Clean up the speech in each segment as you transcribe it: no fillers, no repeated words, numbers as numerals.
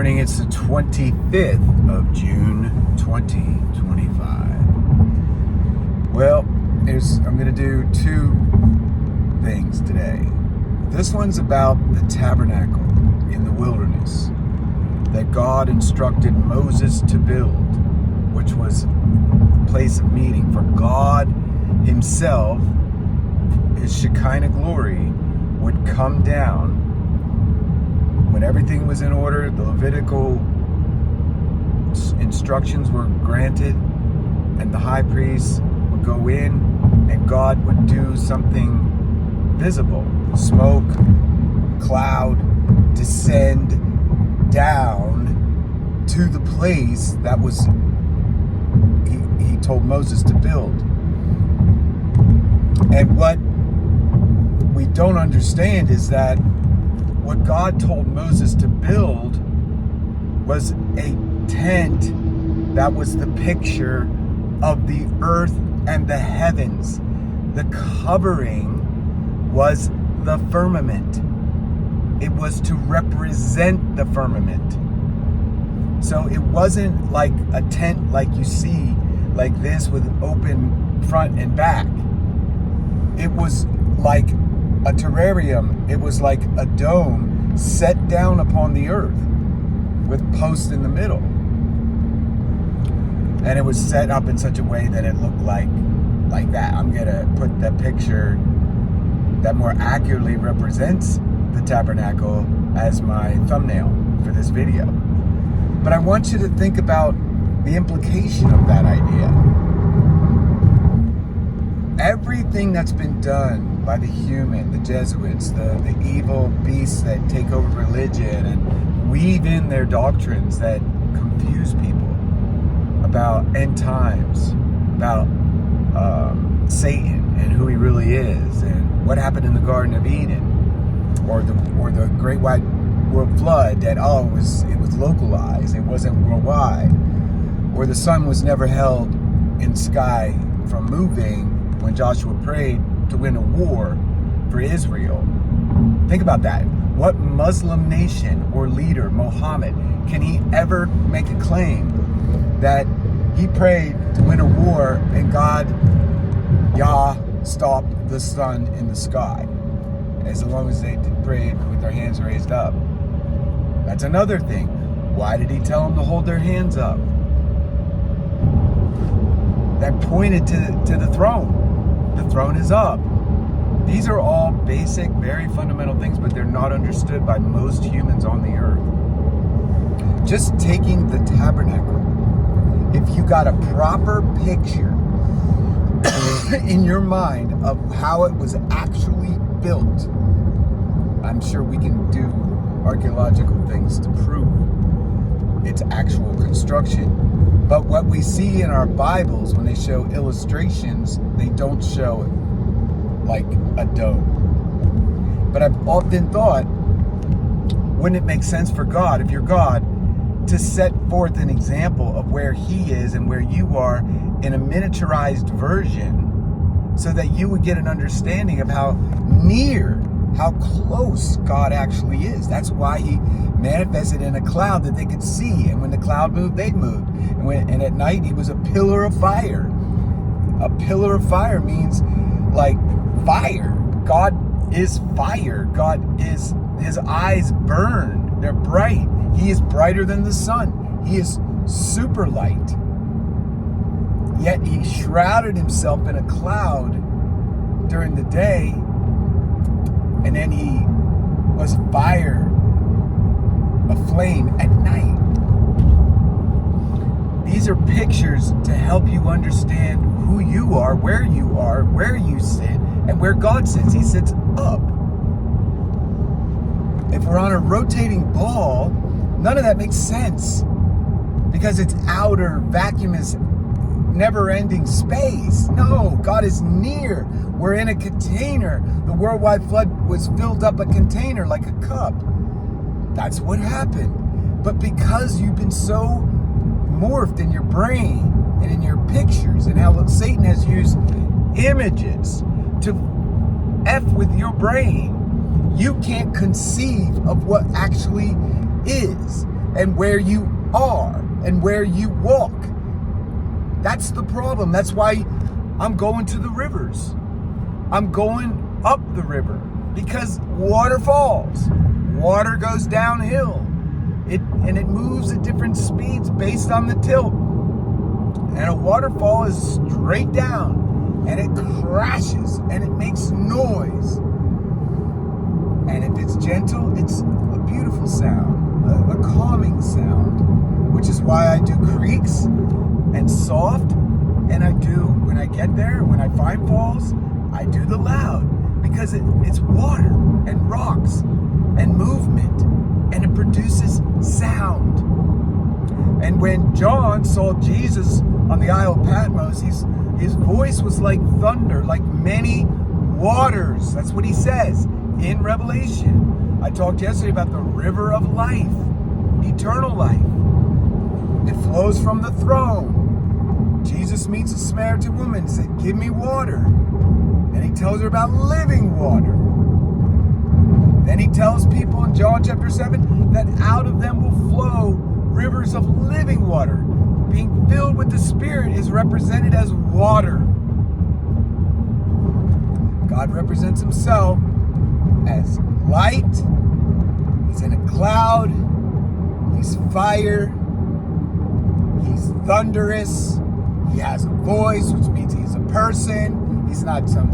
Morning, it's the 25th of June 2025. Well, I'm going to do two things today. This one's about the tabernacle in the wilderness that God instructed Moses to build, which was a place of meeting for God himself. His Shekinah glory would come down when everything was in order. The Levitical instructions were granted, and the high priest would go in, and God would do something visible. Smoke, cloud, descend down to the place that was he told Moses to build. And what we don't understand is that what God told Moses to build was a tent that was the picture of the earth and the heavens. The covering was the firmament. It was to represent the firmament. So it wasn't like a tent like you see, like this with open front and back. It was like a terrarium. It was like a dome set down upon the earth with posts in the middle. And it was set up in such a way that it looked like that. I'm going to put the picture that more accurately represents the tabernacle as my thumbnail for this video. But I want you to think about the implication of that idea. Everything that's been done by the human, the Jesuits, the evil beasts that take over religion and weave in their doctrines that confuse people about end times, about Satan and who he really is, and what happened in the Garden of Eden, or the Great White World Flood, that it was localized, it wasn't worldwide, or the sun was never held in sky from moving when Joshua prayed to win a war for Israel. Think about that. What Muslim nation or leader, Muhammad, can he ever make a claim that he prayed to win a war and God, Yah, stopped the sun in the sky, as long as they prayed with their hands raised up? That's another thing. Why did he tell them to hold their hands up? That pointed to the throne. The throne is up. These are all basic, very fundamental things, but they're not understood by most humans on the earth. Just taking the tabernacle, if you got a proper picture in your mind of how it was actually built, I'm sure we can do archaeological things to prove its actual construction. But what we see in our Bibles, when they show illustrations, they don't show it like a dome. But I've often thought, wouldn't it make sense for God, if you're God, to set forth an example of where he is and where you are in a miniaturized version, so that you would get an understanding of how near, how close God actually is? That's why he manifested in a cloud that they could see, and when the cloud moved, they moved. And at night, he was a pillar of fire. A pillar of fire means like fire. God is fire. God is, his eyes burn. They're bright. He is brighter than the sun. He is super light. Yet he shrouded himself in a cloud during the day, and then he was fire, a flame at night. These are pictures to help you understand who you are, where you sit, and where God sits. He sits up. If we're on a rotating ball, none of that makes sense, because it's outer, vacuumous, never-ending space. No, God is near. We're in a container. The worldwide flood was filled up a container like a cup. That's what happened. But because you've been so morphed in your brain and in your pictures, and how Satan has used images to F with your brain, you can't conceive of what actually is. and where you are and where you walk. That's the problem. That's why I'm going to the rivers. I'm going up the river because water falls. Water goes downhill. It moves at different speeds based on the tilt. And a waterfall is straight down, and it crashes, and it makes noise. And if it's gentle, it's a beautiful sound, a calming sound, which is why I do creeks and soft, and I do, when I get there, when I find falls, I do the loud, because it's water and rocks and movement, and it produces sound. And when John saw Jesus on the Isle of Patmos, his voice was like thunder, like many waters. That's what he says in Revelation. I talked yesterday about the river of life, eternal life. It flows from the throne. Jesus meets a Samaritan woman and said, "Give me water." And he tells her about living water. Then he tells people in John chapter 7 that out of them will flow rivers of living water. Being filled with the Spirit is represented as water. God represents himself as light. He's in a cloud. He's fire. He's thunderous. He has a voice, which means he's a person. He's not some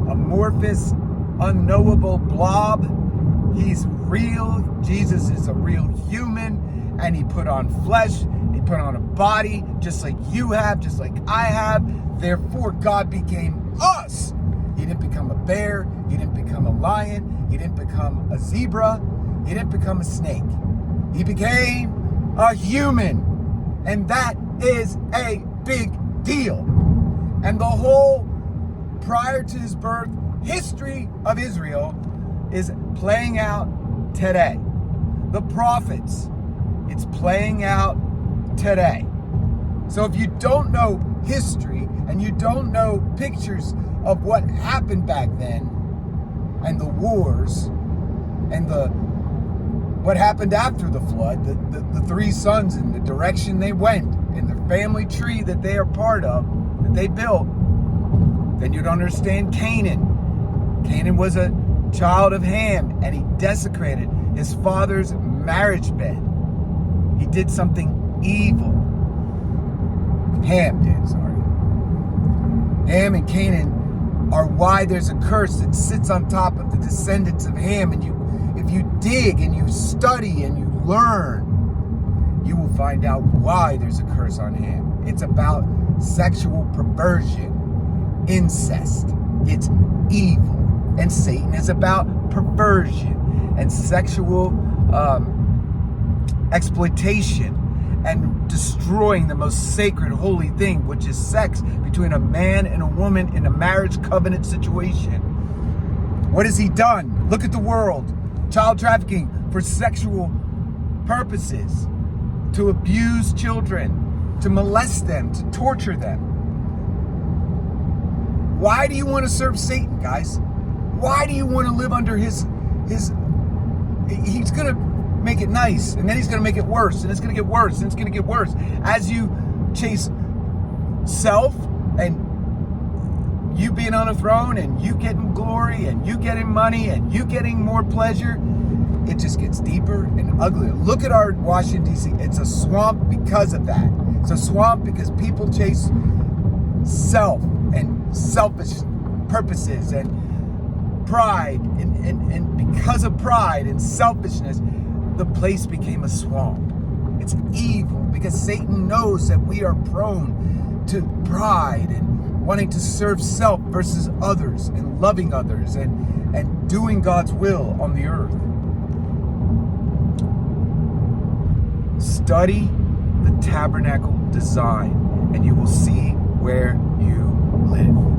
amorphous, unknowable blob. He's real. Jesus is a real human, and he put on flesh. He put on a body, just like you have, just like I have. Therefore, God became us. He didn't become a bear. He didn't become a lion. He didn't become a zebra. He didn't become a snake. He became a human. And that is a big deal. And the whole, prior to his birth, history of Israel is playing out today. The prophets, it's playing out today. So if you don't know history and you don't know pictures of what happened back then, and the wars, and what happened after the flood, the three sons and the direction they went, and the family tree that they are part of, that they built, then you'd understand Canaan. Canaan was a child of Ham, and he desecrated his father's marriage bed. He did something evil. Ham did, sorry. Ham and Canaan are why there's a curse that sits on top of the descendants of Ham. And if you dig and you study and you learn, you will find out why there's a curse on Ham. It's about sexual perversion, incest. It's evil. And Satan is about perversion and sexual exploitation and destroying the most sacred, holy thing, which is sex between a man and a woman in a marriage covenant situation. What has he done? Look at the world. Child trafficking for sexual purposes, to abuse children, to molest them, to torture them. Why do you want to serve Satan, guys? Why do you want to live under his he's going to make it nice, and then he's going to make it worse, and it's going to get worse, and it's going to get worse. As you chase self, and you being on a throne, and you getting glory, and you getting money, and you getting more pleasure, it just gets deeper and uglier. Look at our Washington, D.C. It's a swamp because of that. It's a swamp because people chase self and selfish purposes and pride, and because of pride and selfishness, the place became a swamp. It's evil because Satan knows that we are prone to pride and wanting to serve self versus others, and loving others, and doing God's will on the earth. Study the tabernacle design, and you will see where you live.